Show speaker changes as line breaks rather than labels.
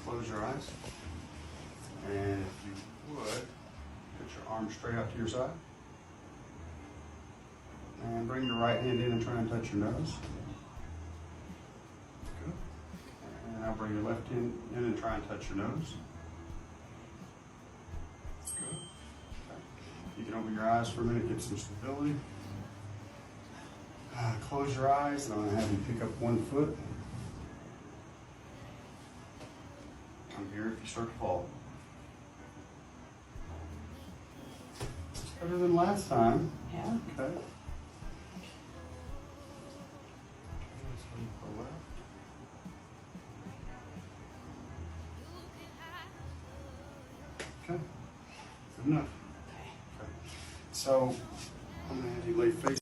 close your eyes. And if you would, put your arm straight out to your side. And bring your right hand in and try and touch your nose. Good. And now bring your left hand in and try and touch your nose. Good. Okay. You can open your eyes for a minute, get some stability. Close your eyes, and I'm going to have you pick up one foot. I'm here if you start to fall. It's better than last time.
Yeah.
Okay. Okay. Good enough.
Okay.
Okay. So I'm going to have you lay face